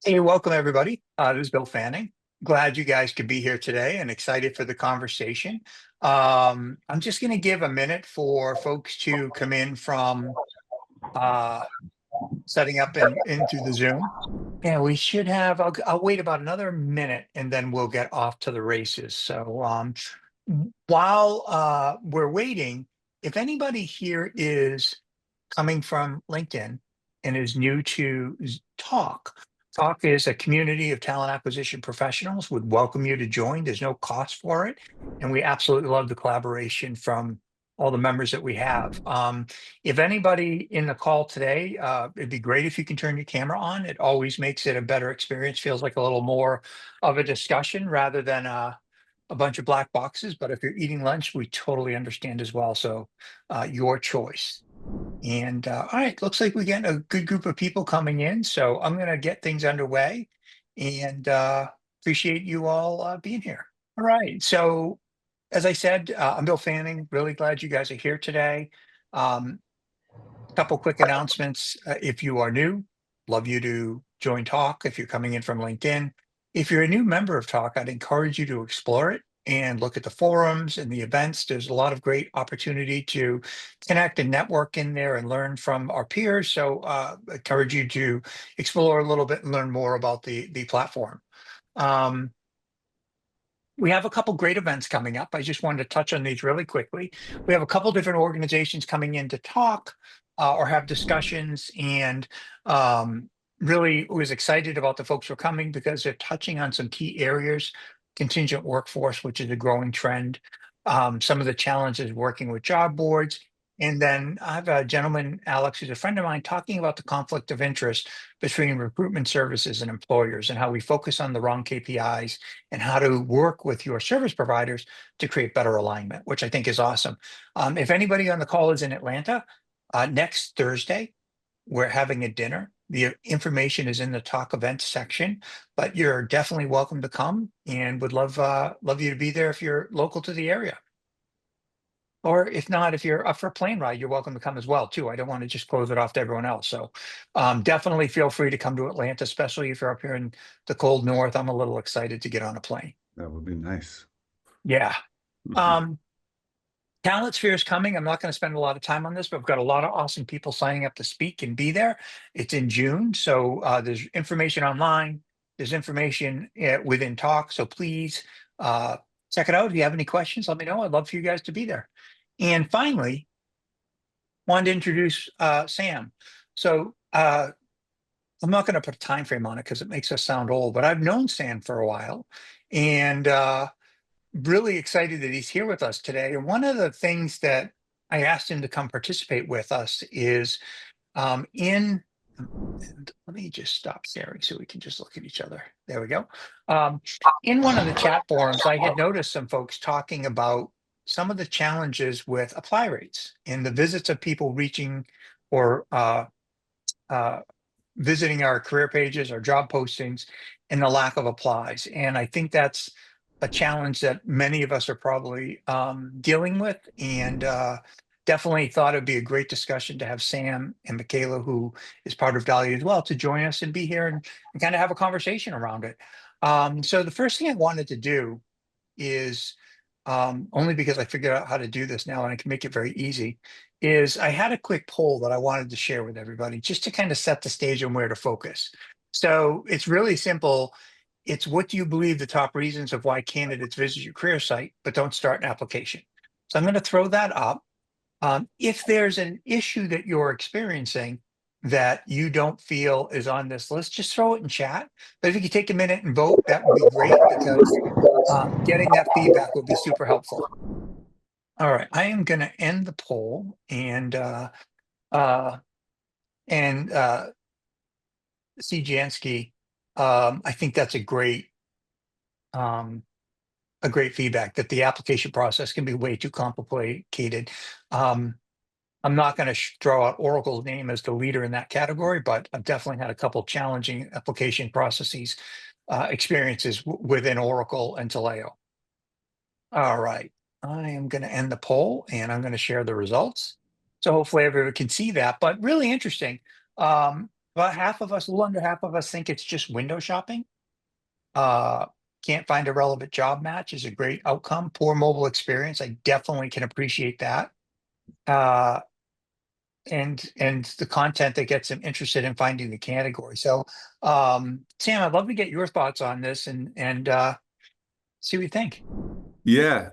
Hey, welcome everybody. This is Bill Fanning. Glad you guys could be here today and excited for the conversation. I'm just going to give a minute for folks to come in from uh, setting up and into the Zoom. Yeah, we should have, I'll wait about another minute and then we'll get off to the races. So while we're waiting, if anybody here is coming from LinkedIn and is new to Talk. Talk is a community of talent acquisition professionals. Would welcome you to join. There's no cost for it, and we absolutely love the collaboration from all the members that we have. If anybody in the call today, it'd be great if you can turn your camera on. It always makes it a better experience. Feels like a little more of a discussion rather than a bunch of black boxes. But if you're eating lunch, we totally understand as well. So your choice. And all right, looks like we get a good group of people coming in. So I'm going to get things underway and appreciate you all being here. All right. So as I said, I'm Bill Fanning. Really glad you guys are here today. Um, Couple quick announcements. If you are new, love you to join Talk if you're coming in from LinkedIn. If you're a new member of Talk, I'd encourage you to explore it and look at the forums and the events. There's a lot of great opportunity to connect and network in there and learn from our peers. So encourage you to explore a little bit and learn more about the platform. Um, we have a couple great events coming up. I just wanted to touch on these really quickly. We have a couple different organizations coming in to talk or have discussions, and really was excited about the folks who are coming because they're touching on some key areas. Contingent workforce, which is a growing trend. Some of the challenges working with job boards. And then I have a gentleman, Alex, who's a friend of mine, talking about the conflict of interest between recruitment services and employers and how we focus on the wrong KPIs and how to work with your service providers to create better alignment, which I think is awesome. If anybody on the call is in Atlanta, next Thursday, we're having a dinner. The information is in the talk events section, but you're definitely welcome to come and would love you to be there if you're local to the area. Or if not, if you're up for a plane ride, you're welcome to come as well, too. I don't want to just close it off to everyone else. So definitely feel free to come to Atlanta, especially if you're up here in the cold north. I'm a little excited to get on a plane. That would be nice. Yeah. Um, Talent Sphere is coming. I'm not going to spend a lot of time on this, but we've got a lot of awesome people signing up to speak and be there. It's in June. So there's information online. There's information within Talk. So please check it out. If you have any questions, let me know. I'd love for you guys to be there. And finally, wanted to introduce Sam. So I'm not going to put a time frame on it because it makes us sound old, but I've known Sam for a while and really excited that he's here with us today. And one of the things that I asked him to come participate with us is in, and let me just stop sharing so we can just look at each other. There we go. Um, in one of the chat forums, I had noticed some folks talking about some of the challenges with apply rates and the visits of people reaching or uh, visiting our career pages, our job postings, and the lack of applies. And I think that's a challenge that many of us are probably dealing with. And definitely thought it'd be a great discussion to have Sam and Michaela, who is part of Dalia as well, to join us and be here and kind of have a conversation around it. So the first thing I wanted to do is only because I figured out how to do this now and I can make it very easy, is I had a quick poll that I wanted to share with everybody just to kind of set the stage on where to focus. So it's really simple. It's what do you believe the top reasons of why candidates visit your career site but don't start an application? So I'm going to throw that up. If there's an issue that you're experiencing that you don't feel is on this list, just throw it in chat. But if you could take a minute and vote, that would be great because getting that feedback would be super helpful. All right, I am going to end the poll uh, and see Jansky. I think that's um, a great feedback that the application process can be way too complicated. I'm not going to throw out Oracle's name as the leader in that category, but I've definitely had a couple challenging application processes experiences within Oracle and Taleo. All right, I am going to end the poll and I'm going to share the results. So hopefully everyone can see that, but really interesting. About half of us, a little under half of us, think it's just window shopping. Uh, can't find a relevant job match is a great outcome. Poor mobile experience. I definitely can appreciate that. Uh, and the content that gets them interested in finding the category. So, Sam, I'd love to get your thoughts on this and see what you think. Yeah.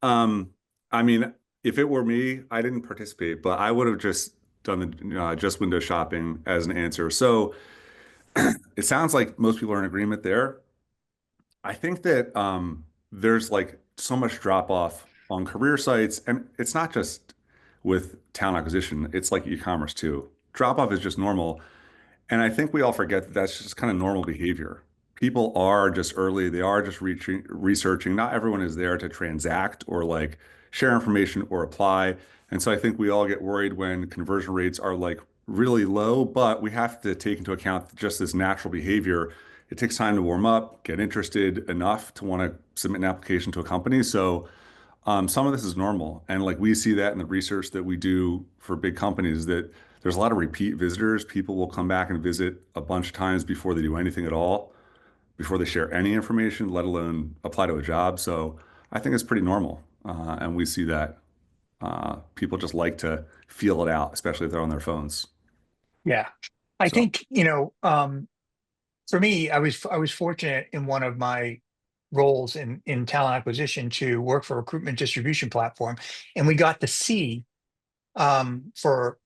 Um, I mean, if it were me, I didn't participate, but I would have just done the just window shopping as an answer. So it sounds like most people are in agreement there. I think that there's like so much drop off on career sites, and it's not just with talent acquisition, it's like e-commerce too. Drop off is just normal. And I think we all forget that that's just kind of normal behavior. People are just early, they are just researching. Not everyone is there to transact or like share information or apply. And so I think we all get worried when conversion rates are like really low, but we have to take into account just this natural behavior. It takes time to warm up, get interested enough to want to submit an application to a company. So some of this is normal. And like we see that in the research that we do for big companies that there's a lot of repeat visitors. People will come back and visit a bunch of times before they do anything at all, before they share any information, let alone apply to a job. So I think it's pretty normal. And we see that people just like to feel it out, especially if they're on their phones. Yeah, I So think for me, I was fortunate in one of my roles in talent acquisition to work for a recruitment distribution platform, and we got to see for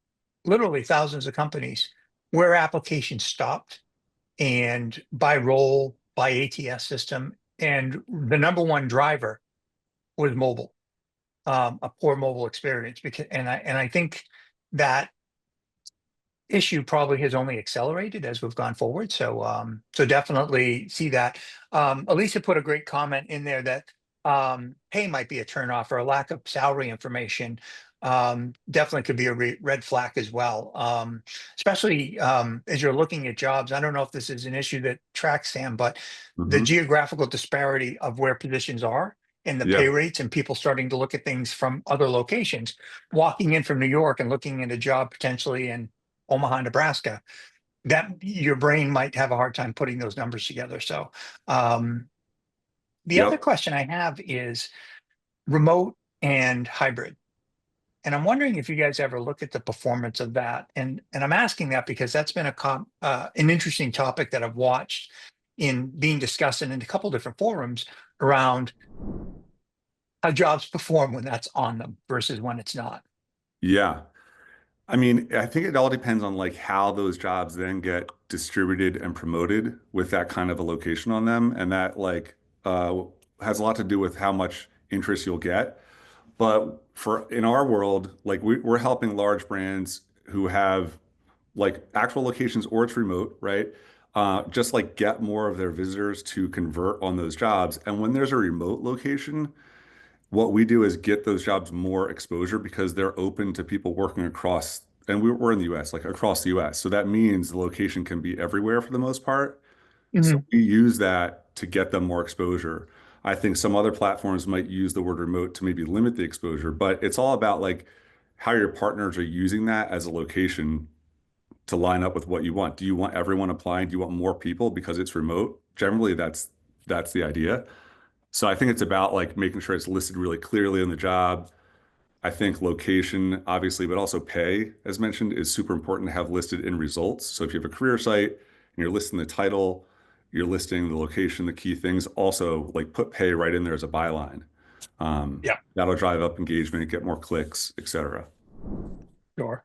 literally thousands of companies where applications stopped and by role, by ATS system, and the number one driver was mobile, a poor mobile experience. Because and I think that issue probably has only accelerated as we've gone forward. So definitely see that. Elisa put a great comment in there that pay might be a turnoff or a lack of salary information. Definitely could be a red flag as well. Especially as you're looking at jobs. I don't know if this is an issue that tracks Sam, but the mhm. geographical disparity of where positions are and the pay Yeah, rates and people starting to look at things from other locations, walking in from New York and looking at a job potentially in Omaha, Nebraska, that your brain might have a hard time putting those numbers together. So, the other yep. question I have is remote and hybrid. And I'm wondering if you guys ever look at the performance of that. And I'm asking that because that's been an interesting topic that I've watched in being discussed in a couple different forums around how jobs perform when that's on them versus when it's not. Yeah. I mean, I think it all depends on like how those jobs then get distributed and promoted with that kind of a location on them. And that like uh, has a lot to do with how much interest you'll get. But for in our world, like we're helping large brands who have like actual locations or it's remote, right? Just like get more of their visitors to convert on those jobs. And when there's a remote location, what we do is get those jobs more exposure because they're open to people working across, and we're in the US, like across the US. So that means the location can be everywhere for the most part. So Mhm. we use that to get them more exposure. I think some other platforms might use the word remote to maybe limit the exposure, but it's all about like how your partners are using that as a location to line up with what you want. Do you want everyone applying? Do you want more people because it's remote? Generally, that's the idea. So I think it's about like making sure it's listed really clearly in the job. I think location, obviously, but also pay, as mentioned, is super important to have listed in results. So if you have a career site and you're listing the title, you're listing the location, the key things, also like put pay right in there as a byline. Yeah, That'll drive up engagement, get more clicks, etc. sure.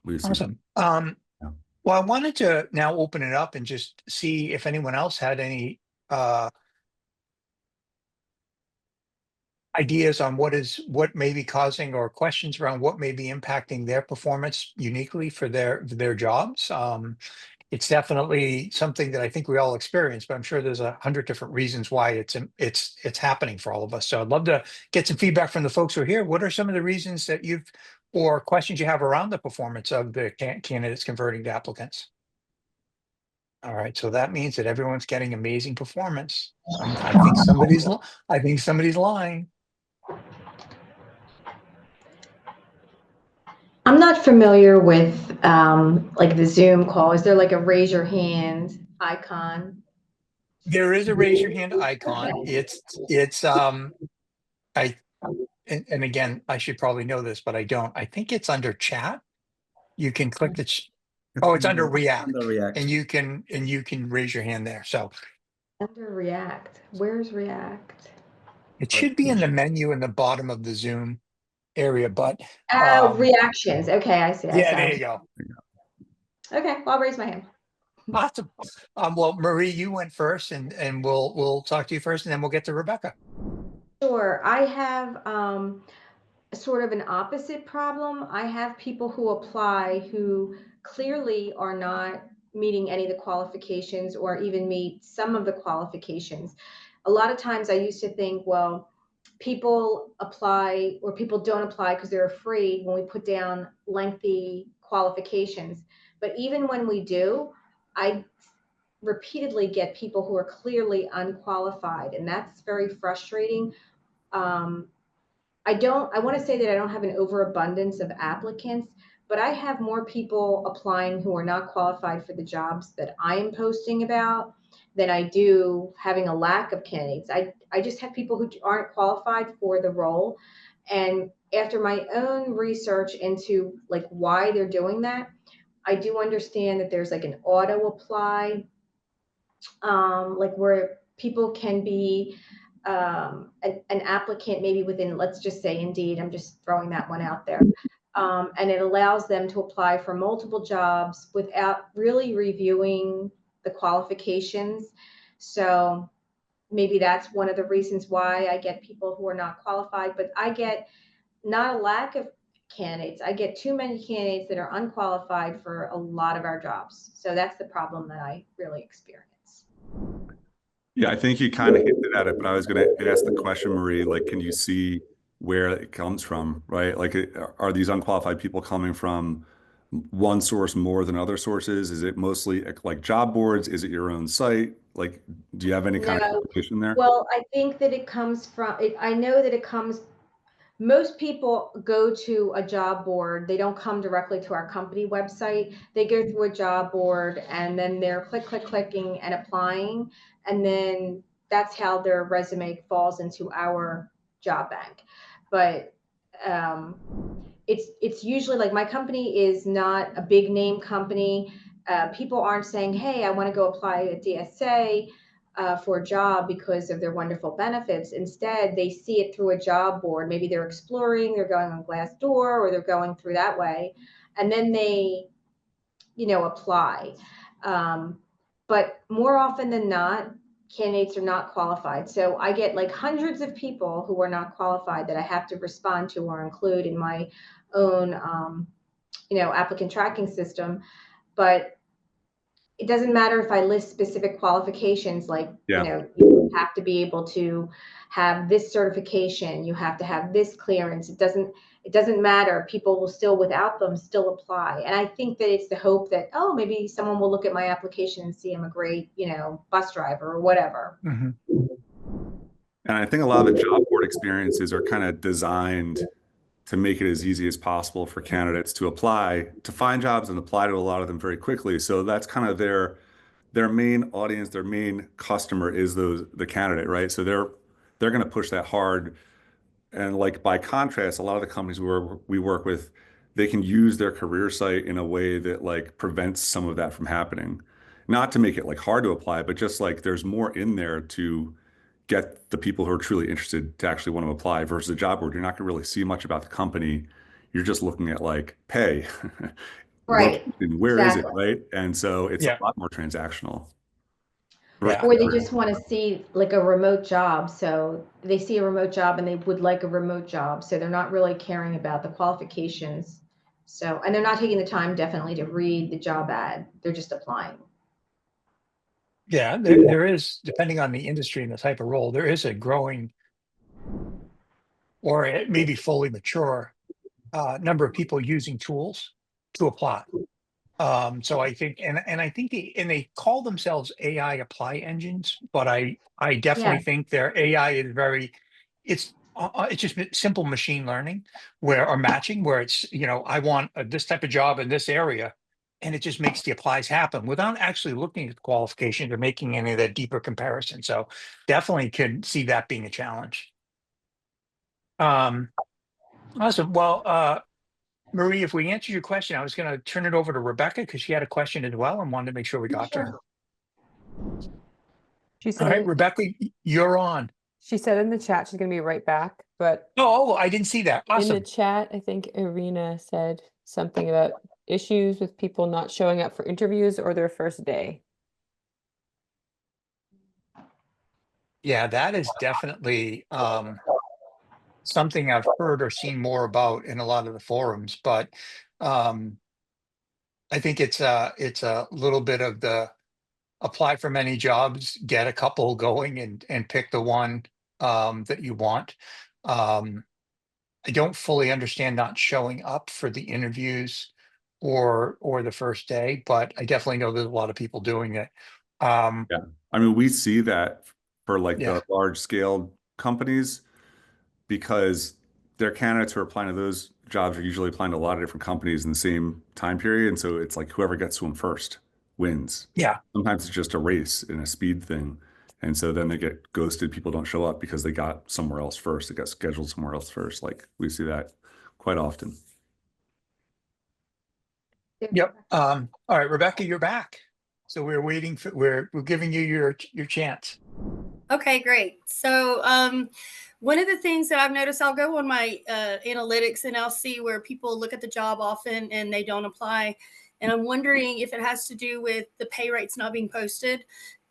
We've seen that. Awesome. Yeah. Well, I wanted to now open it up and just see if anyone else had any uh, ideas on what may be causing or questions around what may be impacting their performance uniquely for their jobs. It's definitely something that I think we all experience, but I'm sure there's 100 different reasons why it's happening for all of us. So I'd love to get some feedback from the folks who are here. What are some of the reasons that you've or questions you have around the performance of the candidates converting to applicants? All right, so that means that everyone's getting amazing performance. I think somebody's lying. I'm not familiar with like the Zoom call. Is there like a raise your hand icon? There is a raise your hand icon. I and again, I should probably know this, but I don't. I think it's under chat. You can click the oh, it's under React, Under React. and you can raise your hand there. So Under React. Where's React? it should be in the menu in the bottom of the Zoom area, but Oh, reactions. Okay, I see. yeah, there you go. Okay, well, I'll raise my hand. Awesome. Well, Marie, you went first, and we'll talk to you first, and then we'll get to Rebecca. Sure. I have sort of an opposite problem. I have people who apply who clearly are not meeting any of the qualifications or even meet some of the qualifications. A lot of times I used to think, well, people apply or people don't apply because they're afraid when we put down lengthy qualifications. But even when we do, I repeatedly get people who are clearly unqualified, and that's very frustrating. Um, I want to say that I don't have an overabundance of applicants, but I have more people applying who are not qualified for the jobs that I am posting about than I do having a lack of candidates. I just have people who aren't qualified for the role. And after my own research into like why they're doing that, I do understand that there's like an auto apply, like where people can be an applicant maybe within, let's just say Indeed, I'm just throwing that one out there. And it allows them to apply for multiple jobs without really reviewing the qualifications. So maybe that's one of the reasons why I get people who are not qualified, but I get not a lack of candidates. I get too many candidates that are unqualified for a lot of our jobs. So that's the problem that I really experience. Yeah, I think you kind of hinted at it, but I was going to ask the question, Marie, like, can you see where it comes from, right? Like, are these unqualified people coming from one source more than other sources? Is it mostly like job boards? Is it your own site? Like, do you have any kind of No. information there? Well, I think that it comes from, I know that it comes, most people go to a job board. They don't come directly to our company website. They go through a job board and then they're clicking and applying. And then that's how their resume falls into our job bank. But it's usually like my company is not a big name company. People aren't saying, hey, I want to go apply at DSA for a job because of their wonderful benefits. Instead, they see it through a job board. Maybe they're exploring, they're going on Glassdoor, or they're going through that way. And then they, apply. But more often than not, candidates are not qualified. So I get like hundreds of people who are not qualified that I have to respond to or include in my own, applicant tracking system. But it doesn't matter if I list specific qualifications, like, Yeah. you have to be able to have this certification, you have to have this clearance. It doesn't matter. People will still, without them, still apply. And I think that it's the hope that, oh, maybe someone will look at my application and see I'm a great, bus driver or whatever. Mm-hmm. And I think a lot of the job board experiences are kind of designed to make it as easy as possible for candidates to apply, to find jobs and apply to a lot of them very quickly. So that's kind of their main audience, their main customer is the candidate, right? So they're going to push that hard. And like by contrast, a lot of the companies we work with, they can use their career site in a way that like prevents some of that from happening. Not to make it like hard to apply, but just like there's more in there to get the people who are truly interested to actually want to apply versus a job board. You're not going to really see much about the company. You're just looking at like pay, Right. where is it, Exactly. right? And so it's Yeah. a lot more transactional. Yeah. Or they just want to see like a remote job. So they see a remote job and they would like a remote job. So they're not really caring about the qualifications. So, and they're not taking the time definitely to read the job ad. They're just applying. Yeah, there is, depending on the industry and the type of role, there is a growing, or it may be fully mature, number of people using tools to apply. So I think, and I think they call themselves AI apply engines, but I definitely Yeah. think their AI is very, it's It's just simple machine learning or matching where it's, I want this type of job in this area. And it just makes the applies happen without actually looking at the qualifications or making any of that deeper comparison. So definitely can see that being a challenge. Awesome. Well, Marie, if we answered your question, I was going to turn it over to Rebecca because she had a question as well and wanted to make sure we got to her. Sure. She All right, said, Rebecca, you're on. she said in the chat she's gonna be right back, but Oh, I didn't see that. in the Awesome. chat, I think Irina said something about issues with people not showing up for interviews or their first day. Yeah, that is definitely something I've heard or seen more about in a lot of the forums, but um, I think it's a little bit of the apply for many jobs, get a couple going and pick the one that you want. I don't fully understand not showing up for the interviews or the first day, but I definitely know there's a lot of people doing it. Yeah. I mean, we see that for like Yeah. the large scale companies because their candidates who are applying to those jobs are usually applying to a lot of different companies in the same time period. And so it's like whoever gets to them first wins. Yeah. Sometimes it's just a race and a speed thing. And so then they get ghosted. People don't show up because they got somewhere else first. They got scheduled somewhere else first. Like we see that quite often. Yep. All right, Rebecca, you're back. So we're waiting for we're giving you your chance. Okay, great. So one of the things that I've noticed, I'll go on my analytics and I'll see where people look at the job often and they don't apply. And I'm wondering if it has to do with the pay rates not being posted.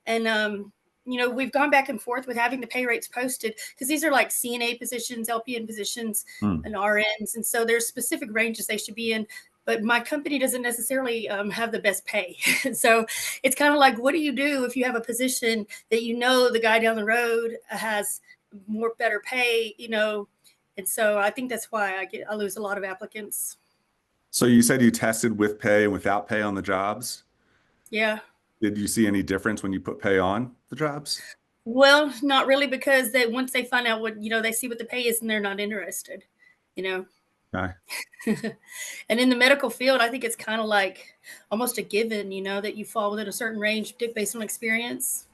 And we've gone back and forth with having the pay rates posted because these are like CNA positions, LPN positions, and RNs. And so there's specific ranges they should be in. But my company doesn't necessarily have the best pay. So it's kind of like, what do you do if you have a position that the guy down the road has more better pay, And so I think that's why I lose a lot of applicants. So you said you tested with pay and without pay on the jobs? Yeah. Did you see any difference when you put pay on the jobs? Well, not really, because once they find out what, they see what the pay is and they're not interested, Okay. And in the medical field, I think it's kind of like almost a given, that you fall within a certain range based on experience.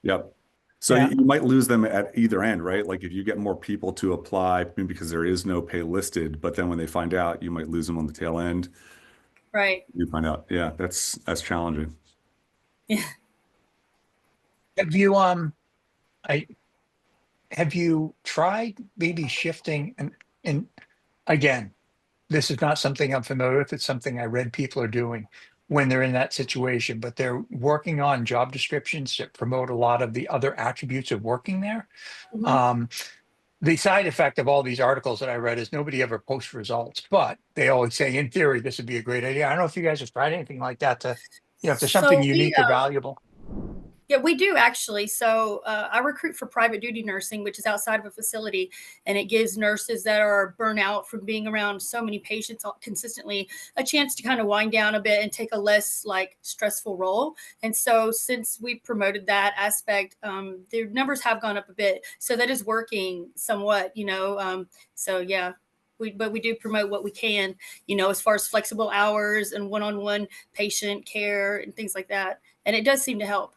Yep. So Yeah. you might lose them at either end, right? Like if you get more people to apply because there is no pay listed, but then when they find out, you might lose them on the tail end. Right. You find out. Yeah, that's challenging. Yeah. Have you tried maybe shifting and again, this is not something I'm familiar with. It's something I read people are doing when they're in that situation, but they're working on job descriptions that promote a lot of the other attributes of working there. Mhm. The side effect of all these articles that I read is nobody ever posts results, but they always say, in theory, this would be a great idea. I don't know if you guys have tried anything like that to, if there's something unique or valuable. Yeah, we do actually. So I recruit for private duty nursing, which is outside of a facility, and it gives nurses that are burnt out from being around so many patients consistently a chance to kind of wind down a bit and take a less stressful role. And so since we promoted that aspect, their numbers have gone up a bit. So that is working somewhat, so yeah. But we do promote what we can, as far as flexible hours and one-on-one patient care and things like that. And it does seem to help.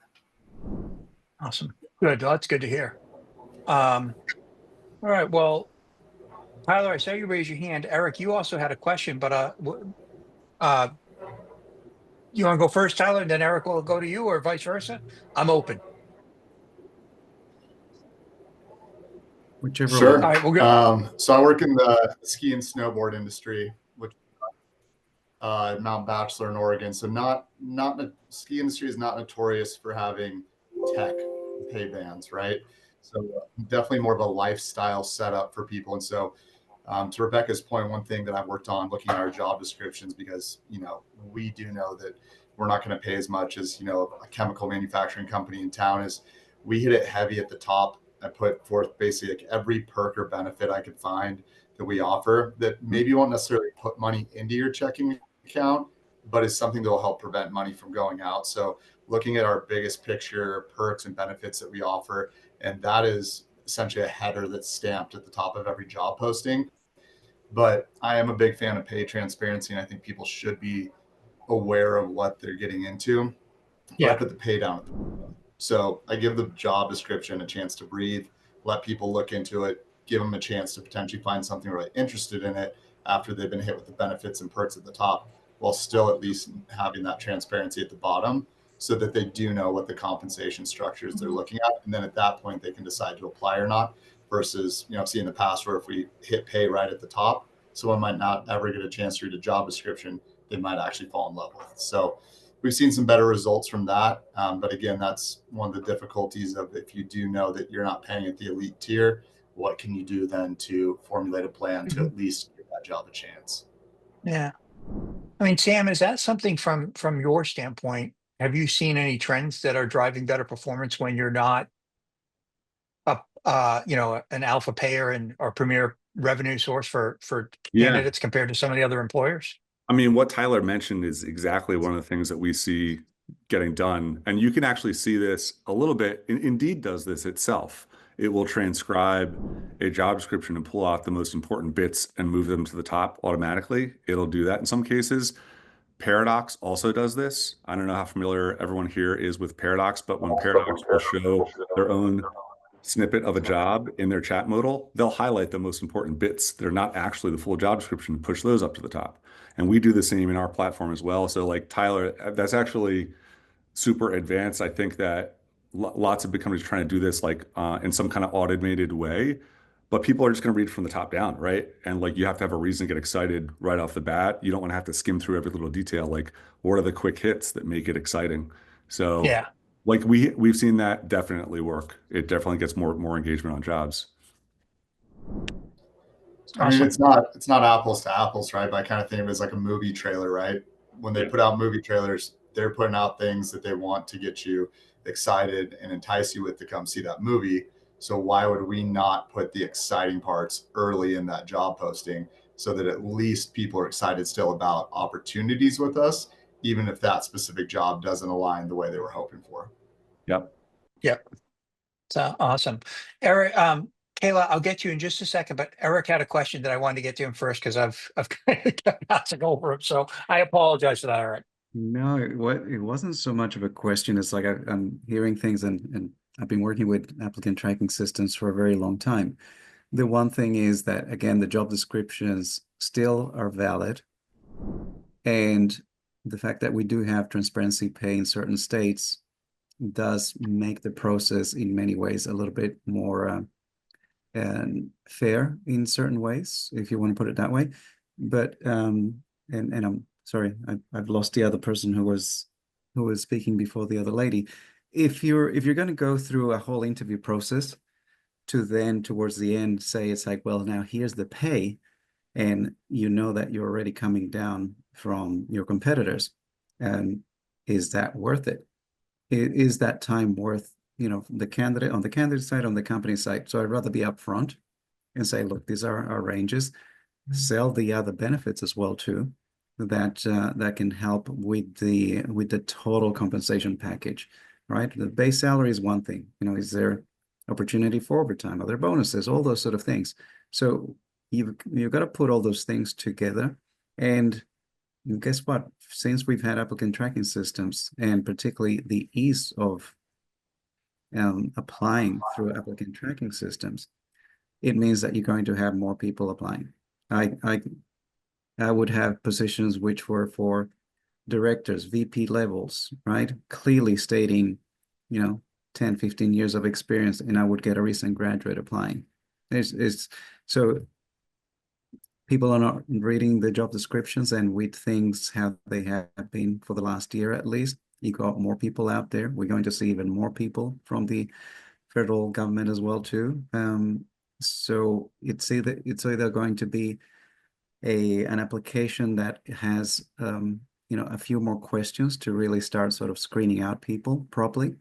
Awesome. Good. That's good to hear. All right. Well, Tyler, I saw you raise your hand. Eric, you also had a question, but you want to go first, Tyler, and then Eric will go to you, or vice versa? I'm open. Whichever Sure. one. All right, we'll go. So I work in the ski and snowboard industry, which Mount Bachelor in Oregon. So ski industry is not notorious for having tech pay bands, right? So definitely more of a lifestyle setup for people. And so to Rebecca's point, one thing that I've worked on looking at our job descriptions, because we do know that we're not going to pay as much as a chemical manufacturing company in town, is we hit it heavy at the top. I put forth basically every perk or benefit I could find that we offer that maybe won't necessarily put money into your checking account, but is something that will help prevent money from going out. So looking at our biggest picture perks and benefits that we offer, and that is essentially a header that's stamped at the top of every job posting. But I am a big fan of pay transparency, and I think people should be aware of what they're getting into. Yeah. I put the pay down at the bottom. So I give the job description a chance to breathe, let people look into it, give them a chance to potentially find something really interested in it after they've been hit with the benefits and perks at the top, while still at least having that transparency at the bottom, so that they do know what the compensation structures they're looking at. And then at that point, they can decide to apply or not, versus, I've seen in the past where if we hit pay right at the top, someone might not ever get a chance to read a job description they might actually fall in love with. So we've seen some better results from that. But again, that's one of the difficulties of, if you do know that you're not paying at the elite tier, what can you do then to formulate a plan to at least give that job a chance? Yeah. I mean, Sam, is that something from your standpoint? Have you seen any trends that are driving better performance when you're not an alpha payer and or premier revenue source for Yeah. candidates compared to some of the other employers? I mean, what Tyler mentioned is exactly one of the things that we see getting done. And you can actually see this a little bit. Indeed does this itself. It will transcribe a job description and pull out the most important bits and move them to the top automatically. It'll do that in some cases. Paradox also does this. I don't know how familiar everyone here is with Paradox, but when Paradox will show their own snippet of a job in their chat modal, they'll highlight the most important bits. They're not actually the full job description, and push those up to the top. And we do the same in our platform as well. So like Tyler, that's actually super advanced. I think that lots of big companies are trying to do this like in some kind of automated way, but people are just going to read from the top down, right? And like you have to have a reason to get excited right off the bat. You don't want to have to skim through every little detail. Like, what are the quick hits that make it exciting? So Yeah. like we've seen that definitely work. It definitely gets more engagement on jobs. I mean, Awesome. it's not apples to apples, right? But I kind of think of it as like a movie trailer, right? When they put out movie trailers, they're putting out things that they want to get you excited and entice you with to come see that movie. So why would we not put the exciting parts early in that job posting, so that at least people are excited still about opportunities with us, even if that specific job doesn't align the way they were hoping for? Yep. Yep. So awesome. Eric, Kayla, I'll get you in just a second, but Eric had a question that I wanted to get to him first because I've kind of got bouncing over him. So I apologize for that, Eric. No, it wasn't so much of a question. It's like I'm hearing things, and I've been working with applicant tracking systems for a very long time. The one thing is that, again, the job descriptions still are valid. And the fact that we do have transparency pay in certain states does make the process in many ways a little bit more fair in certain ways, if you want to put it that way. But and I'm sorry, I've lost the other person who was speaking before the other lady. If you're going to go through a whole interview process to then towards the end say it's like, well, now here's the pay, and you know that you're already coming down from your competitors, and is that worth it? Is that time worth, the candidate on the candidate side, on the company side? So I'd rather be upfront and say, look, these are our ranges. Sell the other benefits as well too, that can help with the total compensation package, right? The base salary is one thing. Is there opportunity for overtime? Are there bonuses? All those sort of things. So you've got to put all those things together. And guess what? Since we've had applicant tracking systems, and particularly the ease of applying through applicant tracking systems, it means that you're going to have more people applying. I would have positions which were for directors, VP levels, right? Clearly stating, 10, 15 years of experience, and I would get a recent graduate applying. So people are not reading the job descriptions, and with things how they have been for the last year at least, you got more people out there. We're going to see even more people from the federal government as well too. So it's either going to be an application that has a few more questions to really start sort of screening out people properly.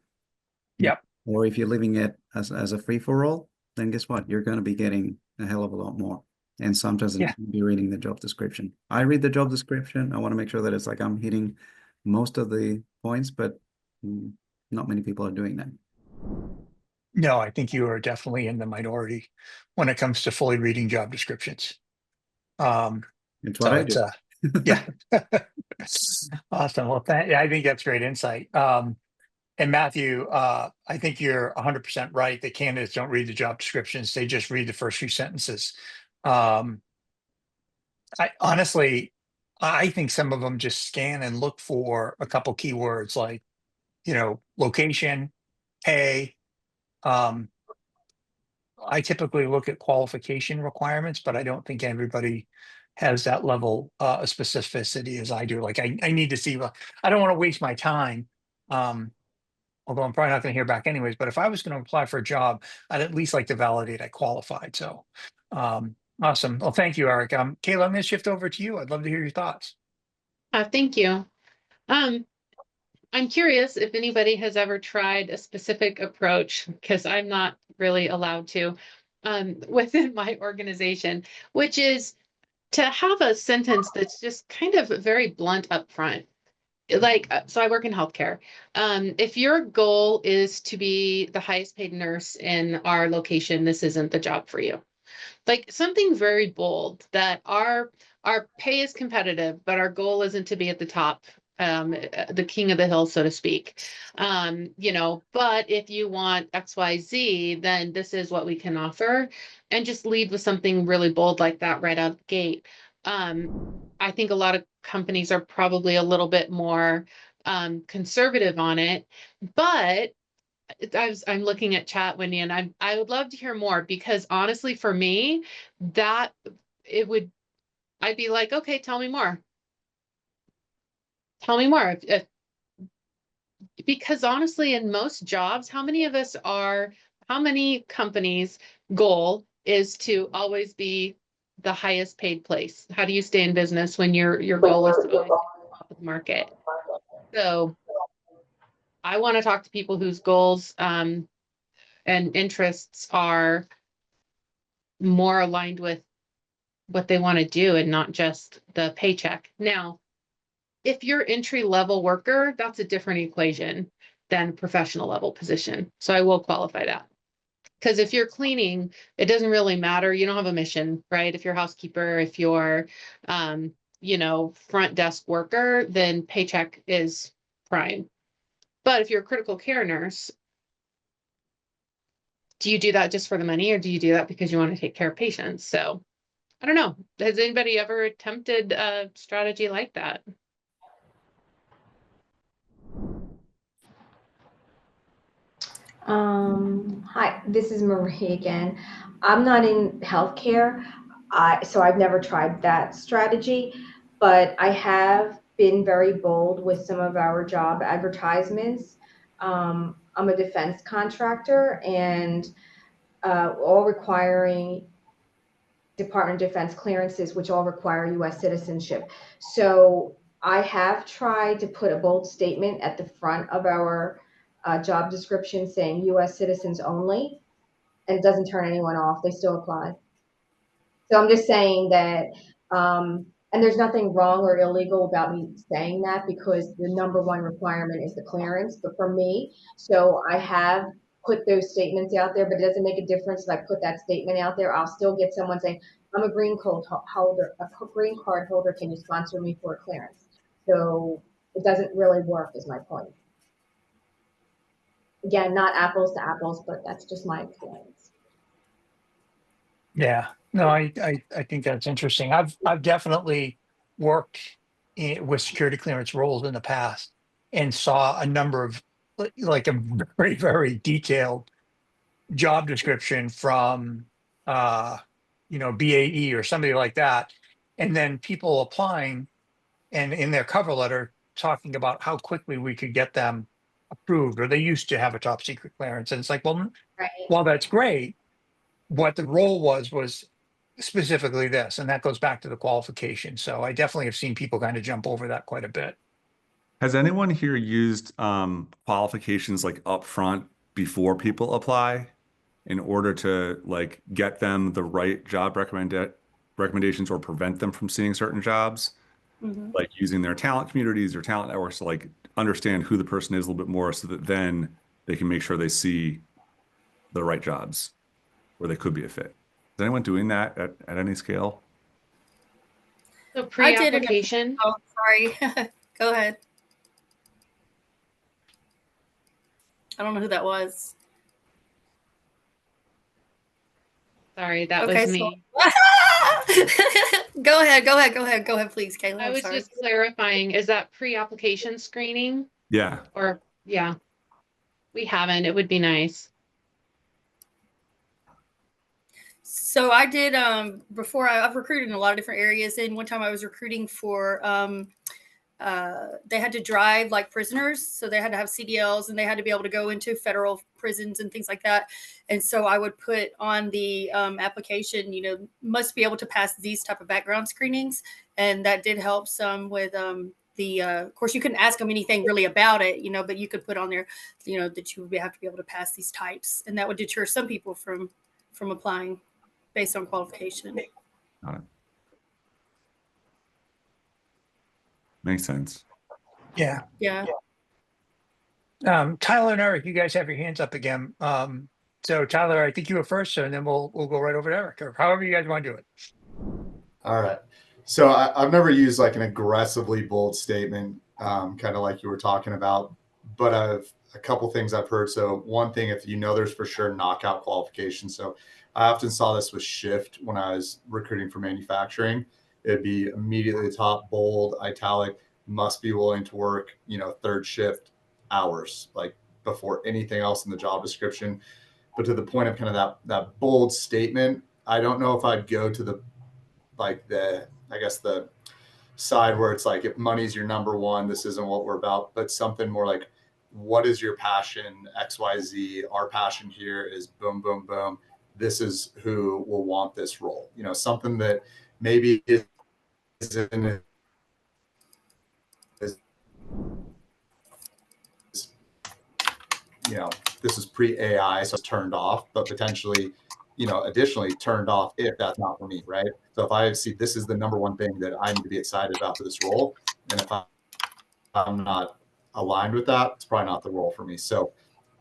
Yep. Or if you're leaving it as a free-for-all, then guess what? You're going to be getting a hell of a lot more. And sometimes be reading the job description. I read the job description. I want to make sure that it's like I'm hitting most of the points, but not many people are doing that. No, I think you are definitely in the minority when it comes to fully reading job descriptions. It's So what I it's do. yeah. Awesome. Well, yeah, I think that's great insight. And Matthew, I think you're 100% right. The candidates don't read the job descriptions; they just read the first few sentences. Um, I honestly, I think some of them just scan and look for a couple keywords like, location, pay. Um, I typically look at qualification requirements, but I don't think everybody has that level of specificity as I do. Like I need to see, I don't want to waste my time. Um, Although I'm probably not going to hear back anyways, but if I was going to apply for a job, I'd at least like to validate I qualified. So awesome. Well, thank you, Eric. Kayla, I'm going to shift over to you. I'd love to hear your thoughts. Thank you. I'm curious if anybody has ever tried a specific approach, because I'm not really allowed to, within my organization, which is to have a sentence that's just kind of very blunt up front. Like, so I work in healthcare. If your goal is to be the highest paid nurse in our location, this isn't the job for you. Like something very bold that our pay is competitive, but our goal isn't to be at the top, the king of the hill, so to speak. But if you want XYZ, then this is what we can offer, and just lead with something really bold like that right out the gate. I think a lot of companies are probably a little bit more conservative on it, but I'm looking at chat, Wendy, and I would love to hear more, because honestly, for me, I'd be like, okay, tell me more. Tell me more. Because honestly, in most jobs, how many companies' goal is to always be the highest paid place? How do you stay in business when your goal is to always be at the top of the market? So I want to talk to people whose goals and interests are more aligned with what they want to do and not just the paycheck. Now, if you're entry level worker, that's a different equation than professional level position. So I will qualify that. Because if you're cleaning, it doesn't really matter. You don't have a mission, right? If you're a housekeeper, if you're, front desk worker, then paycheck is prime. But if you're a critical care nurse, do you do that just for the money, or do you do that because you want to take care of patients? So I don't know. Has anybody ever attempted a strategy like that? Hi, this is Marie again. I'm not in healthcare, so I've never tried that strategy, but I have been very bold with some of our job advertisements. I'm a defense contractor, and all requiring Department of Defense clearances, which all require U.S. citizenship. So I have tried to put a bold statement at the front of our job description saying U.S. citizens only, and it doesn't turn anyone off. They still apply. So I'm just saying that, and there's nothing wrong or illegal about me saying that, because the number one requirement is the clearance. But for me, so I have put those statements out there, but it doesn't make a difference if I put that statement out there. I'll still get someone saying, I'm a green card holder, green card holder. Can you sponsor me for a clearance? So it doesn't really work, is my point. Again, not apples to apples, but that's just my experience. Yeah, no, I think that's interesting. I've definitely worked with security clearance roles in the past and saw a number of like a very, very detailed job description from BAE or somebody like that, and then people applying and in their cover letter talking about how quickly we could get them approved, or they used to have a top secret clearance. And it's like, well, Right. while that's great, what the role was specifically this, and that goes back to the qualification. So I definitely have seen people kind of jump over that quite a bit. Has anyone here used qualifications like upfront before people apply in order to like get them the right job recommendations or prevent them from seeing certain jobs? Mhm. Like using their talent communities or talent networks to like understand who the person is a little bit more, so that then they can make sure they see the right jobs where they could be a fit. Is anyone doing that at any scale? So I did it. pre-application. Oh, sorry. Go ahead. I don't know who that was. Sorry, that Okay, was so me. go ahead, please, Kayla. I I'm was sorry. just clarifying, is that pre-application screening? Yeah. Or, yeah, we haven't. It would be nice. So I did before I've recruited in a lot of different areas. And one time I was recruiting for they had to drive like prisoners, so they had to have CDLs and they had to be able to go into federal prisons and things like that. And so I would put on the application, you know, must be able to pass these type of background screenings, and that did help some with of course you couldn't ask them anything really about it, you know, but you could put on there, you know, that you would have to be able to pass these types, and that would deter some people from applying based on qualification. Got it. Makes sense. Yeah. Yeah. Tyler and Eric, you guys have your hands up again. So Tyler, I think you were first, and then we'll go right over to Eric, or however you guys want to do it. All right. So I've never used like an aggressively bold statement, kind of like you were talking about, but a couple things I've heard. So one thing, if you know there's for sure knockout qualifications. So I often saw this with shift when I was recruiting for manufacturing. It'd be immediately top, bold, italic, must be willing to work, you know, third shift hours, like before anything else in the job description. But to the point of kind of that bold statement, I don't know if I'd go to the I guess the side where it's like, if money's your number one, this isn't what we're about, but something more like, what is your passion? XYZ. Our passion here is boom, boom, boom. This is who will want this role. You know, something that maybe is you know, this is pre-AI, so it's turned off, but potentially, you know, additionally turned off if that's not for me, right? So if I see this is the number one thing that I need to be excited about for this role, and if I'm not aligned with that, it's probably not the role for me. So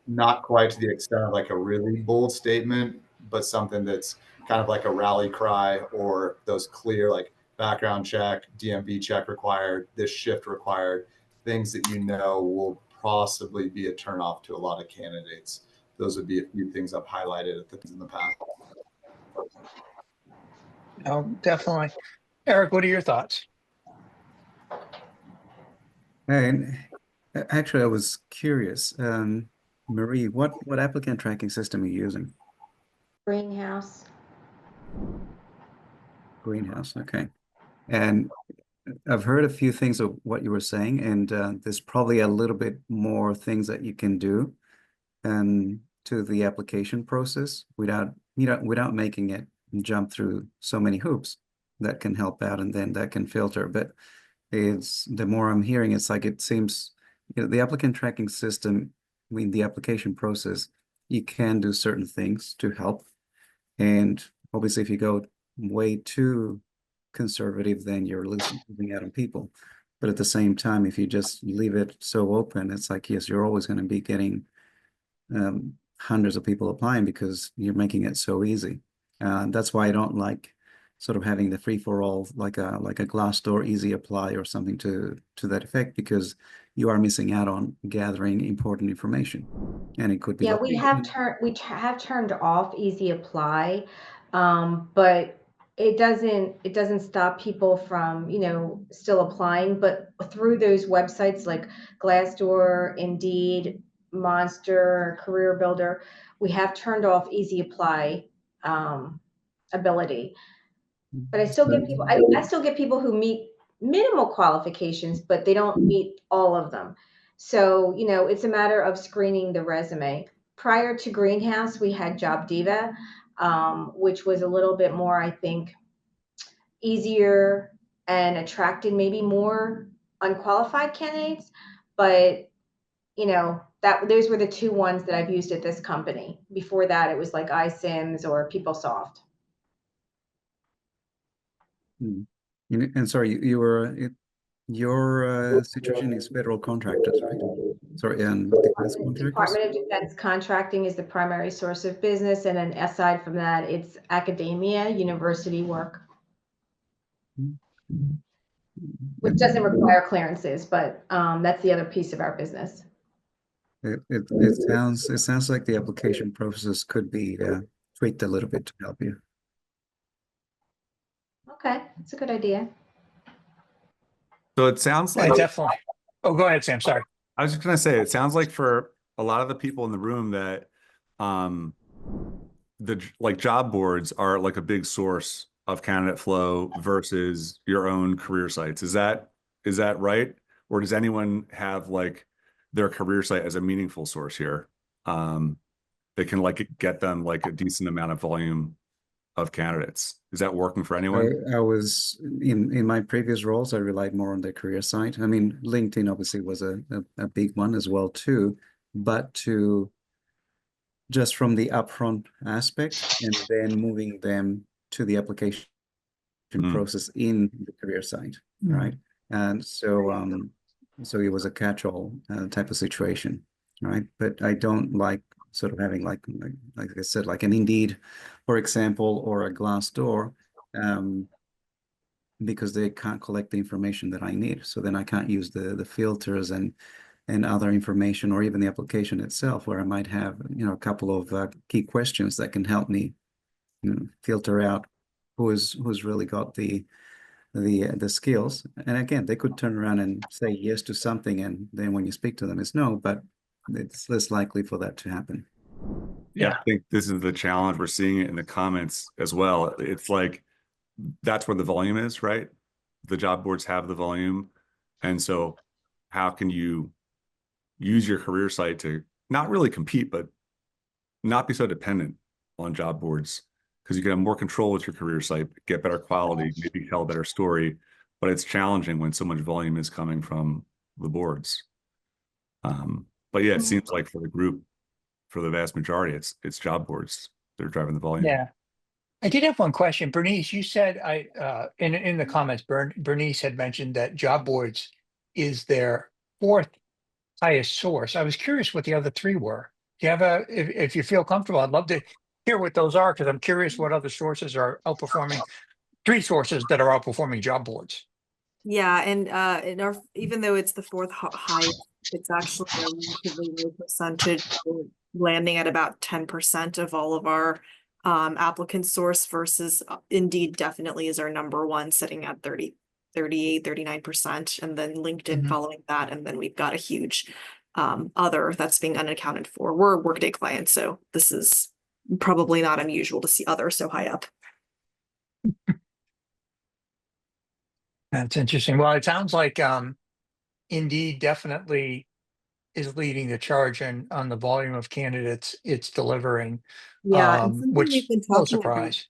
not quite to the extent of like a really bold statement, but something that's kind of like a rally cry, or those clear like background check, DMV check required, this shift required, things that you know will possibly be a turnoff to a lot of candidates. Those would be a few things I've highlighted in the past. No, definitely. Eric, what are your thoughts? And actually, I was curious, Marie, what applicant tracking system are you using? Greenhouse. Greenhouse, okay. And I've heard a few things of what you were saying, and there's probably a little bit more things that you can do to the application process without making it jump through so many hoops that can help out, and then that can filter. But it's the more I'm hearing, it's like it seems, you know, the applicant tracking system, I mean, the application process, you can do certain things to help. And obviously, if you go way too conservative, then you're losing out on people. But at the same time, if you just leave it so open, it's like, yes, you're always going to be getting hundreds of people applying because you're making it so easy. That's why I don't like sort of having the free for all, like a Glassdoor easy apply or something to that effect, because you are missing out on gathering important information, and it could be. Yeah, we have turned off easy apply, but it doesn't stop people from, you know, still applying. But through those websites like Glassdoor, Indeed, Monster, Career Builder, we have turned off easy apply ability. But I still get people. I still get people who meet minimal qualifications, but they don't meet all of them. So, you know, it's a matter of screening the resume. Prior to Greenhouse, we had Job Diva, which was a little bit more, I think, easier and attracted maybe more unqualified candidates. But, you know, those were the two ones that I've used at this company. Before that, it was like iSims or PeopleSoft. And sorry, your situation is federal contractors, right? Sorry, and defense contractors? Department of Defense contracting is the primary source of business, and then aside from that, it's academia, university work, which doesn't require clearances, but that's the other piece of our business. It sounds like the application process could be tweaked a little bit to help you. Okay, that's a good idea. So it sounds I like, definitely. Oh, go ahead, Sam. Sorry. I was just gonna say, it sounds like for a lot of the people in the room that like job boards are like a big source of candidate flow versus your own career sites. Is that right? Or does anyone have like their career site as a meaningful source here? They can like get them like a decent amount of volume of candidates. Is that working for anyone? I was in my previous roles, I relied more on the career site. I mean, LinkedIn obviously was a big one as well too, but to just from the upfront aspect and then moving them to the application process in the career site, right? And so so it was a catch-all type of situation, right? But I don't like sort of having like I said, like an Indeed, for example, or a Glassdoor, because they can't collect the information that I need. So then I can't use the filters and other information, or even the application itself, where I might have, you know, a couple of key questions that can help me, you know, filter out who's really got the skills. And again, they could turn around and say yes to something, and then when you speak to them, it's no, but it's less likely for that to happen. Yeah, I think this is the challenge. We're seeing it in the comments as well. It's like, that's where the volume is, right? The job boards have the volume. And so how can you use your career site to not really compete, but not be so dependent on job boards? Because you can have more control with your career site, get better quality, maybe tell a better story, but it's challenging when so much volume is coming from the boards. But yeah, it seems like for the group, for the vast majority, it's job boards that are driving the volume. Yeah. I did have one question. Bernice, you said in the comments, Bernice had mentioned that job boards is their fourth highest source. I was curious what the other three were. Do you have if you feel comfortable, I'd love to hear what those are, because I'm curious what other sources are outperforming, three sources that are outperforming job boards. Yeah, and in our, even though it's the fourth highest, it's actually a relatively low percentage, landing at about 10% of all of our applicant source, versus Indeed definitely is our number one, sitting at 38, 39%, and then LinkedIn following that, and then we've got a huge other that's being unaccounted for. We're a Workday client, so this is probably not unusual to see other so high up. That's interesting. Well, it sounds like Indeed definitely is leading the charge on the volume of candidates it's delivering. Yeah, and something which we've been no talking about surprise.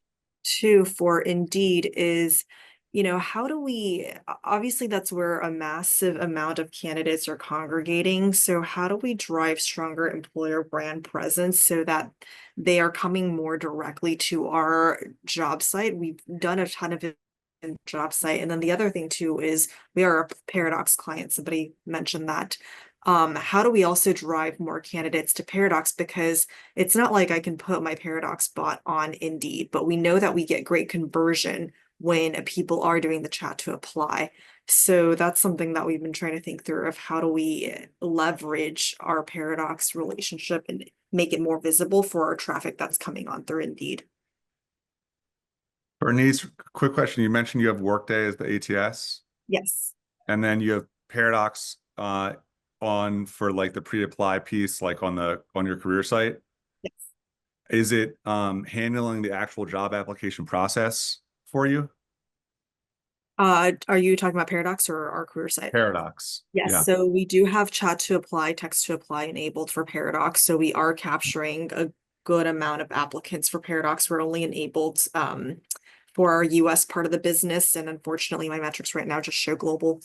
too for Indeed is, you know, how do we, obviously that's where a massive amount of candidates are congregating. So how do we drive stronger employer brand presence so that they are coming more directly to our job site? We've done a ton of it in job site. And then the other thing too is we are a Paradox client. Somebody mentioned that. How do we also drive more candidates to Paradox? Because it's not like I can put my Paradox bot on Indeed, but we know that we get great conversion when people are doing the chat to apply. So that's something that we've been trying to think through, of how do we leverage our Paradox relationship and make it more visible for our traffic that's coming on through Indeed. Bernice, quick question. You mentioned you have Workday as the ATS. Yes. And then you have Paradox on for like the pre-apply piece, like on your career site. Yes. Is it handling the actual job application process for you? Are you talking about Paradox or our career site? Paradox. Yes. Yeah. So we do have chat to apply, text to apply enabled for Paradox. So we are capturing a good amount of applicants for Paradox. We're only enabled for our US part of the business. And unfortunately, my metrics right now just show global.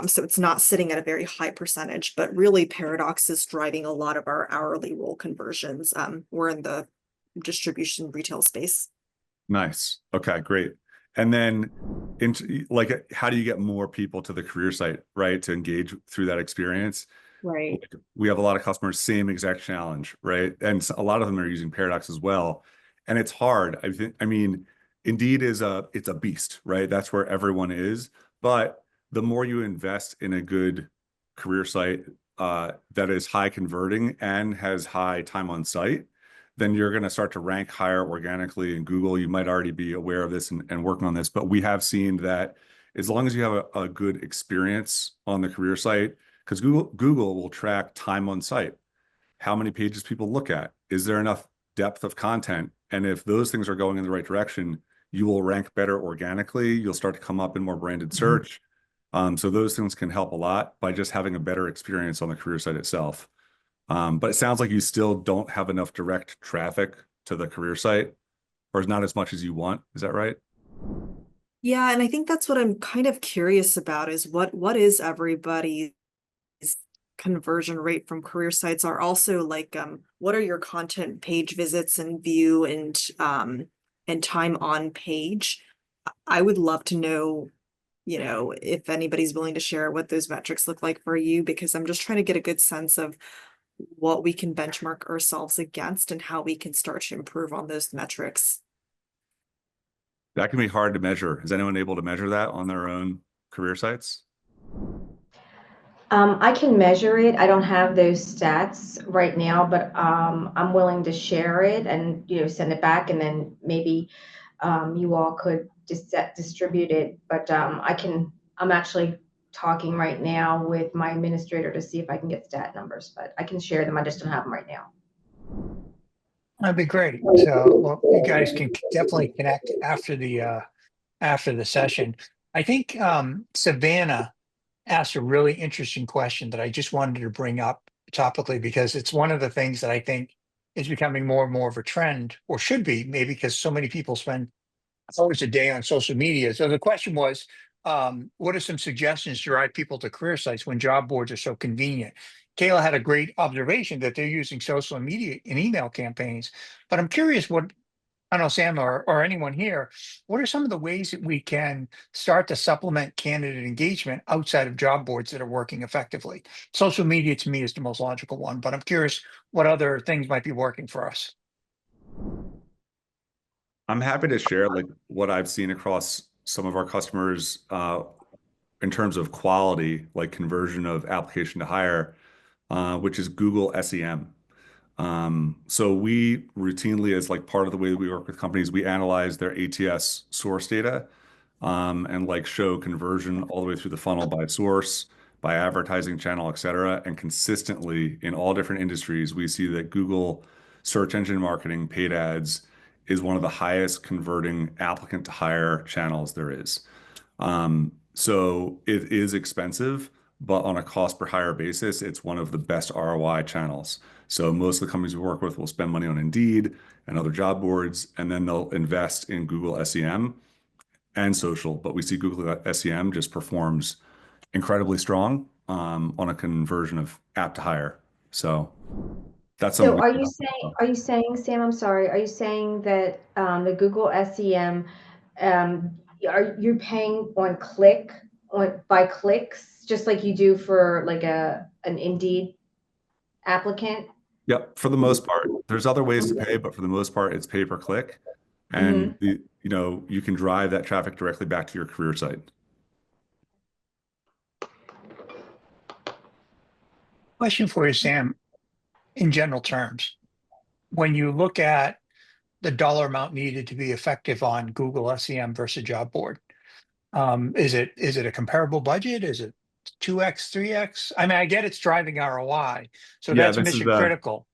So it's not sitting at a very high percentage, but really Paradox is driving a lot of our hourly role conversions. We're in the distribution retail space. Nice. Okay, great. And then into like, how do you get more people to the career site, right? To engage through that experience. Right. We have a lot of customers, same exact challenge, right? And a lot of them are using Paradox as well. And it's hard. I mean, Indeed it's a beast, right? That's where everyone is. But the more you invest in a good career site that is high converting and has high time on site, then you're going to start to rank higher organically in Google. You might already be aware of this and working on this, but we have seen that as long as you have a good experience on the career site, because Google will track time on site, how many pages people look at, is there enough depth of content? And if those things are going in the right direction, you will rank better organically. You'll start to come up in more branded search. So those things can help a lot by just having a better experience on the career site itself. But it sounds like you still don't have enough direct traffic to the career site, or not as much as you want. Is that right? Yeah, and I think that's what I'm kind of curious about is what is everybody's conversion rate from career sites, are also like what are your content page visits and view and time on page. I would love to know, you know, if anybody's willing to share what those metrics look like for you, because I'm just trying to get a good sense of what we can benchmark ourselves against and how we can start to improve on those metrics. That can be hard to measure. Is anyone able to measure that on their own career sites? I can measure it. I don't have those stats right now, but I'm willing to share it and, you know, send it back, and then maybe you all could just distribute it. But I'm actually talking right now with my administrator to see if I can get stat numbers, but I can share them. I just don't have them right now. That'd be great. So, well, you guys can definitely connect after the session. I think Savannah asked a really interesting question that I just wanted to bring up topically, because it's one of the things that I think is becoming more and more of a trend, or should be, maybe because so many people spend hours a day on social media. So the question was, what are some suggestions to drive people to career sites when job boards are so convenient? Kayla had a great observation that they're using social media and email campaigns, but I'm curious what, I don't know, Sam or anyone here, what are some of the ways that we can start to supplement candidate engagement outside of job boards that are working effectively? Social media to me is the most logical one, but I'm curious what other things might be working for us. I'm happy to share like what I've seen across some of our customers in terms of quality, like conversion of application to hire, which is Google SEM. So we routinely, as like part of the way that we work with companies, we analyze their ATS source data and like show conversion all the way through the funnel by source, by advertising channel, et cetera. And consistently in all different industries, we see that Google search engine marketing, paid ads, is one of the highest converting applicant to hire channels there is. So it is expensive, but on a cost per hire basis, it's one of the best ROI channels. So most of the companies we work with will spend money on Indeed and other job boards, and then they'll invest in Google SEM and social. But we see Google SEM just performs incredibly strong on a conversion of app to hire. So that's So something. are you saying, Sam, I'm sorry, are you saying that the Google SEM, are you paying by clicks, just like you do for like an Indeed applicant? Yep, for the most part. There's other ways to pay, but for the most part, it's pay per click. And you can drive that traffic directly back to your career site. Question for you, Sam, in general terms. When you look at the dollar amount needed to be effective on Google SEM versus job board, is it a comparable budget? Is it 2x, 3x? I mean, I get it's driving ROI, so Yeah, that's mission critical.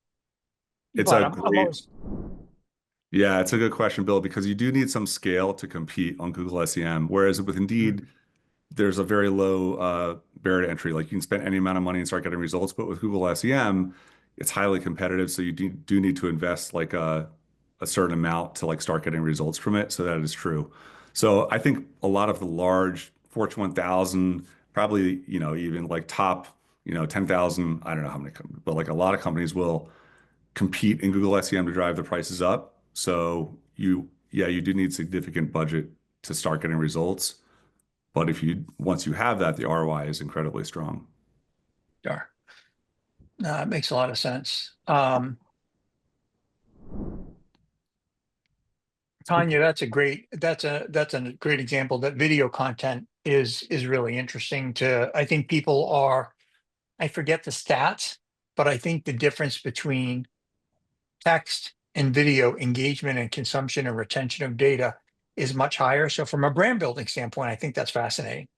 It's But a I'm great, always, yeah, it's a good question, Bill, because you do need some scale to compete on Google SEM. Whereas with Indeed, there's a very low barrier to entry. Like you can spend any amount of money and start getting results. But with Google SEM, it's highly competitive. So you do need to invest like a certain amount to like start getting results from it. So that is true. So I think a lot of the large Fortune 1000, probably, even like top, 10,000, I don't know how many, but like a lot of companies will compete in Google SEM to drive the prices up. So you do need significant budget to start getting results. But once you have that, the ROI is incredibly strong. sure. It makes a lot of sense. Tanya, that's a great example that video content is really interesting to, I think people are, I forget the stats, but I think the difference between text and video engagement and consumption and retention of data is much higher. So from a brand building standpoint, I think that's fascinating.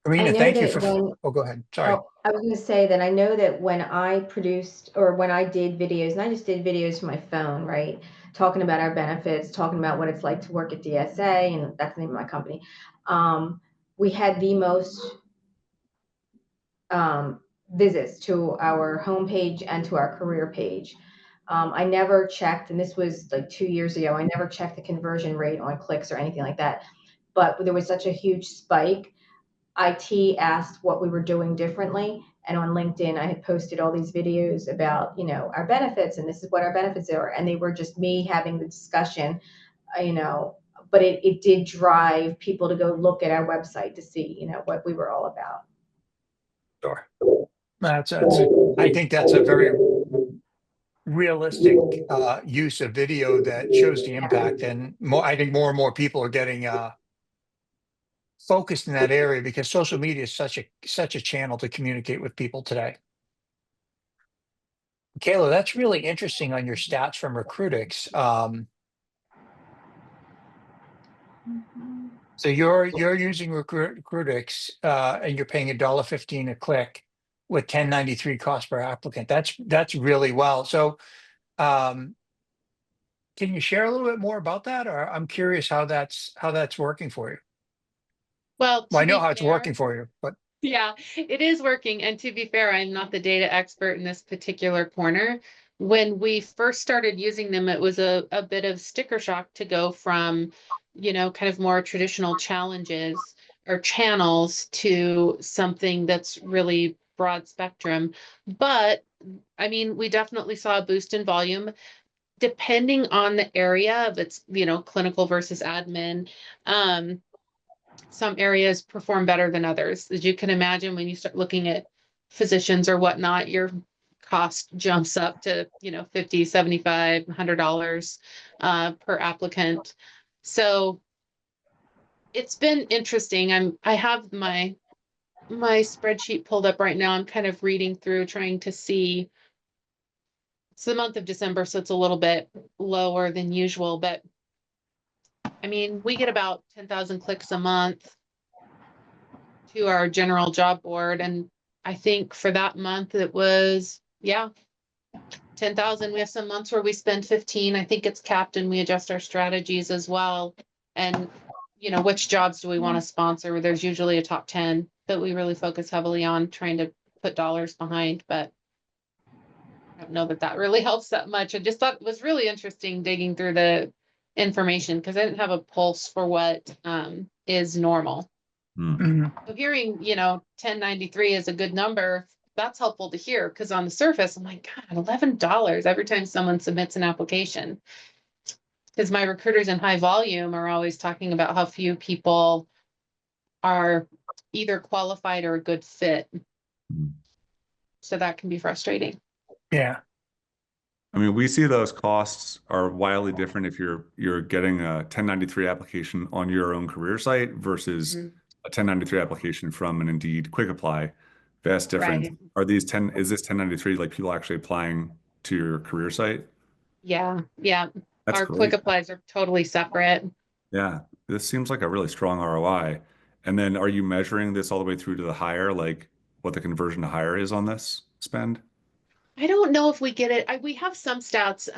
Arena, know thank you that for, when- oh, go ahead. Sorry. Oh, I was going to say that I know that when I produced or when I did videos, and I just did videos from my phone, right? Talking about our benefits, talking about what it's like to work at DSA, and that's the name of my company. We had the most visits to our homepage and to our career page. I never checked, and this was like 2 years ago, I never checked the conversion rate on clicks or anything like that. But there was such a huge spike. IT asked what we were doing differently. And on LinkedIn, I had posted all these videos about, our benefits, and this is what our benefits are. And they were just me having the discussion, but it did drive people to go look at our website to see, what we were all about. Sure. I think that's a very realistic use of video that shows the impact, and I think more and more people are getting focused in that area because social media is such a channel to communicate with people today. Kayla, that's really interesting on your stats from Recruitics. So you're using Recruitics and you're paying $1.15 a click with 1093 cost per applicant. That's really well. So can you share a little bit more about that? Or I'm curious how that's working for you. Well, I know how it's working for you, but yeah, it is working. And to be fair, I'm not the data expert in this particular corner. When we first started using them, it was a bit of sticker shock to go from, kind of more traditional challenges or channels to something that's really broad spectrum. But I mean, we definitely saw a boost in volume depending on the area of its, clinical versus admin. Some areas perform better than others. As you can imagine, when you start looking at physicians or whatnot, your cost jumps up to, $50, $75, $100 per applicant. So it's been interesting. I have my spreadsheet pulled up right now. I'm kind of reading through, trying to see. It's the month of December, so it's a little bit lower than usual, but I mean, we get about 10,000 clicks a month to our general job board. And I think for that month, it was, 10,000. We have some months where we spend 15. I think it's capped and we adjust our strategies as well. And, which jobs do we want to sponsor? There's usually a top 10 that we really focus heavily on trying to put dollars behind, but I don't know that really helps that much. I just thought it was really interesting digging through the information because I didn't have a pulse for what is normal. mm-hmm. So hearing, 1093 is a good number, that's helpful to hear because on the surface, I'm like, God, $11 every time someone submits an application. Because my recruiters in high volume are always talking about how few people are either qualified or a good fit. So that can be frustrating. Yeah. I mean, we see those costs are wildly different if you're getting a 1093 application on your own career site versus a 1093 application from an Indeed quick apply. Vast difference. Right. Is this 1093 like people actually applying to your career site? Yeah. That's Our great. quick applies are totally separate. Yeah, this seems like a really strong ROI. And then are you measuring this all the way through to the hire, like what the conversion to hire is on this spend? I don't know if we get it. We have some stats.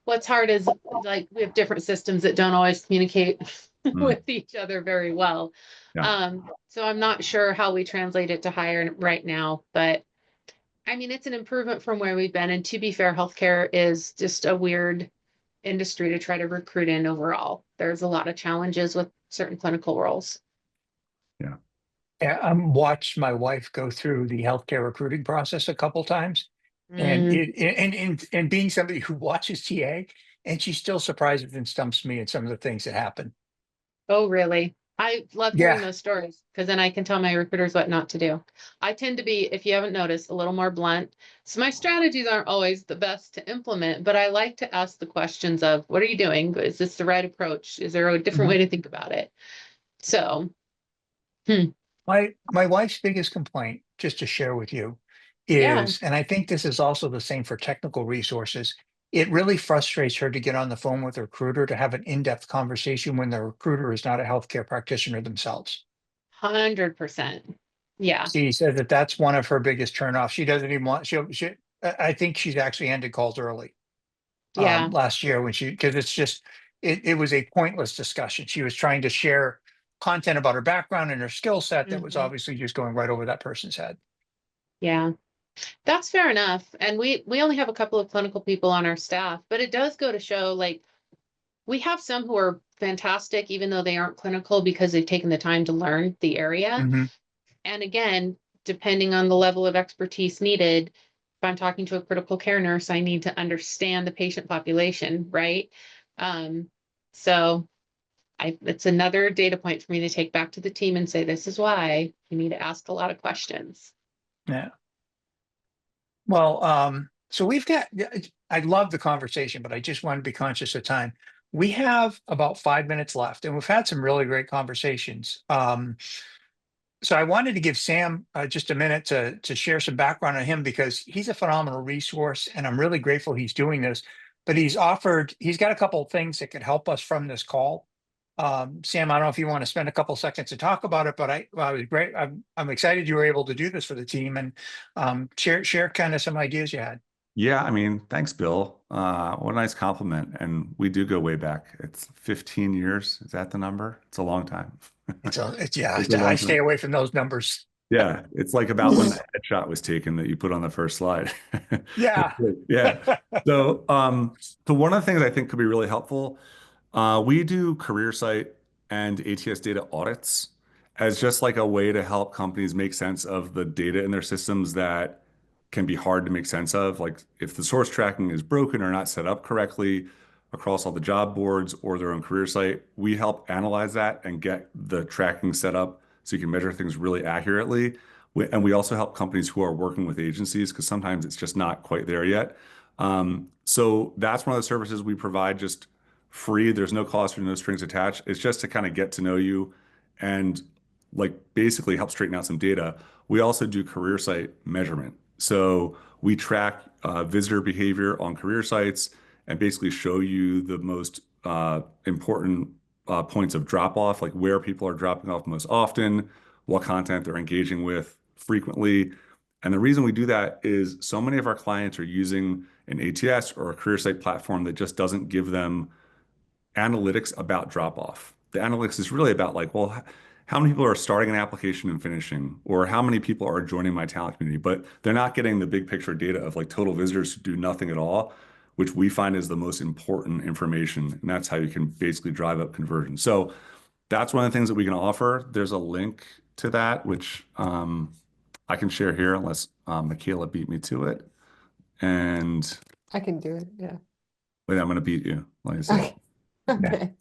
What's hard is like we have different systems that don't always communicate with each other very well. Yeah. So I'm not sure how we translate it to hire right now, but I mean, it's an improvement from where we've been. And to be fair, healthcare is just a weird industry to try to recruit in overall. There's a lot of challenges with certain clinical roles. Yeah. Yeah, I watched my wife go through the healthcare recruiting process a couple times, and and being somebody who watches TA, and she still surprises and stumps me at some of the things that happen. Oh, really? I love Yeah. hearing those stories because then I can tell my recruiters what not to do. I tend to be, if you haven't noticed, a little more blunt. So my strategies aren't always the best to implement, but I like to ask the questions of, what are you doing? Is this the right approach? Is there a different way to think about it? So, My wife's biggest complaint, just to share with you, yeah, is, and I think this is also the same for technical resources, it really frustrates her to get on the phone with a recruiter to have an in-depth conversation when the recruiter is not a healthcare practitioner themselves. 100%. Yeah, She said that that's one of her biggest turnoffs. She doesn't even want, I think she's actually ended calls early yeah. last year when because it's just, it was a pointless discussion. She was trying to share content about her background and her skill set that was Mhm. obviously just going right over that person's head. Yeah. That's fair enough. And we only have a couple of clinical people on our staff, but it does go to show, like, we have some who are fantastic, even though they aren't clinical, because they've taken the time to learn the area. Mhm. And again, depending on the level of expertise needed, if I'm talking to a critical care nurse, I need to understand the patient population, right? So it's another data point for me to take back to the team and say, this is why you need to ask a lot of questions. Yeah. Well, so we've got, I love the conversation, but I just want to be conscious of time. We have about 5 minutes left, and we've had some really great conversations. So I wanted to give Sam just a minute to share some background on him because he's a phenomenal resource, and I'm really grateful he's doing this. But he's got a couple of things that could help us from this call. Sam, I don't know if you want to spend a couple seconds to talk about it, but I was great. I'm excited you were able to do this for the team and share kind of some ideas you had. Yeah, I mean, thanks, Bill. What a nice compliment. And we do go way back. It's 15 years. Is that the number? It's a long time. Yeah, It's a I long stay time. away from those numbers. Yeah, it's like about when the headshot was taken that you put on the first slide. Yeah. Yeah. So one of the things I think could be really helpful, we do career site and ATS data audits as just like a way to help companies make sense of the data in their systems that can be hard to make sense of. Like if the source tracking is broken or not set up correctly across all the job boards or their own career site, we help analyze that and get the tracking set up so you can measure things really accurately. And we also help companies who are working with agencies because sometimes it's just not quite there yet. So that's one of the services we provide just free. There's no cost or no strings attached. It's just to kind of get to know you and like basically help straighten out some data. We also do career site measurement. So we track visitor behavior on career sites and basically show you the most important points of drop off, like where people are dropping off most often, what content they're engaging with frequently. And the reason we do that is so many of our clients are using an ATS or a career site platform that just doesn't give them analytics about drop off. The analytics is really about like, well, how many people are starting an application and finishing, or how many people are joining my talent community, but they're not getting the big picture data of like total visitors who do nothing at all, which we find is the most important information. And that's how you can basically drive up conversion. So that's one of the things that we can offer. There's a link to that, which I can share here unless Michaela beat me to it. And I can do it. Yeah. wait, I'm going to beat you. Like I said. Okay.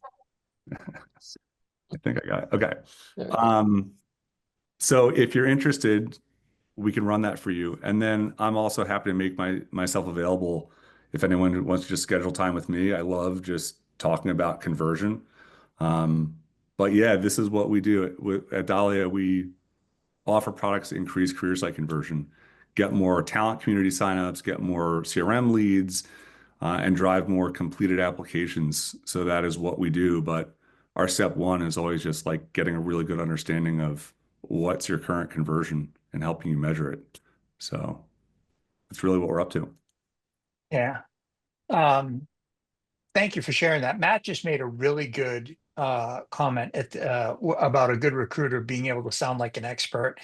I think I got it. Okay. There we go. So if you're interested, we can run that for you. And then I'm also happy to make myself available if anyone wants to just schedule time with me. I love just talking about conversion. But yeah, this is what we do at Dalia. We offer products to increase career site conversion, get more talent community signups, get more CRM leads, and drive more completed applications. So that is what we do. But our step one is always just like getting a really good understanding of what's your current conversion and helping you measure it. So that's really what we're up to. Yeah. Thank you for sharing that. Matt just made a really good comment about a good recruiter being able to sound like an expert.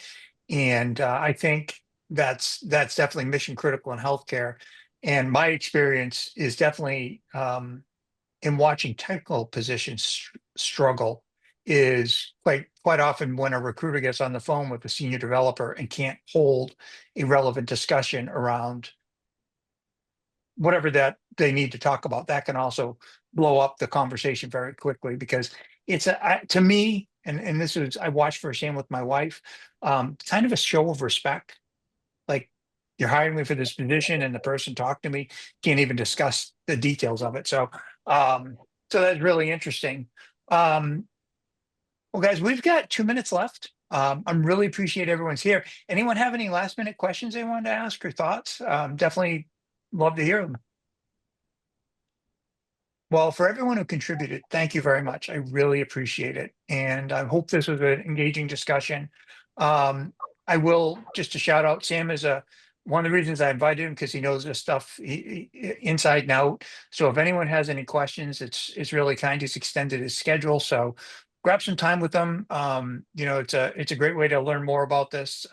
And I think that's definitely mission critical in healthcare. And my experience is definitely in watching technical positions struggle is quite often when a recruiter gets on the phone with a senior developer and can't hold a relevant discussion around whatever that they need to talk about. That can also blow up the conversation very quickly because to me, and this is, I watched firsthand with my wife, kind of a show of respect. Like, you're hiring me for this position and the person talked to me, can't even discuss the details of it. So, so that's really interesting. Well, guys, we've got 2 minutes left. I really appreciate everyone's here. Anyone have any last minute questions they wanted to ask or thoughts? Definitely love to hear them. Well, for everyone who contributed, thank you very much. I really appreciate it. And I hope this was an engaging discussion. I will, just to shout out, Sam is one of the reasons I invited him, because he knows this stuff inside and out. So if anyone has any questions, it's really kind. He's extended his schedule. So grab some time with them. You know, it's a great way to learn more about this.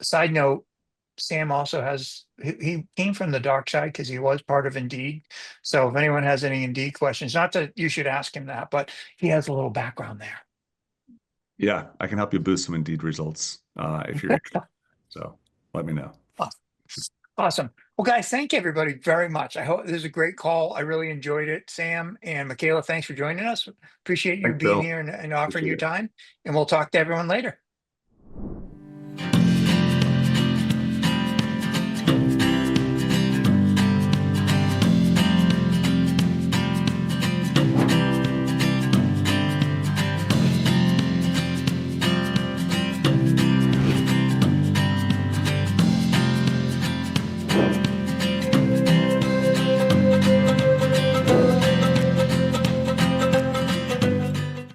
Side note, Sam also has, he came from the dark side because he was part of Indeed. So if anyone has any Indeed questions, not that you should ask him that, but he has a little background there. Yeah, I can help you boost some Indeed results if you're interested. So let me know. Awesome. Well, guys, thank everybody very much. I hope this is a great call. I really enjoyed it. Sam and Michaela, thanks for joining us. Appreciate you Thanks, being Bill. here and offering Appreciate your it. time. And we'll talk to everyone later.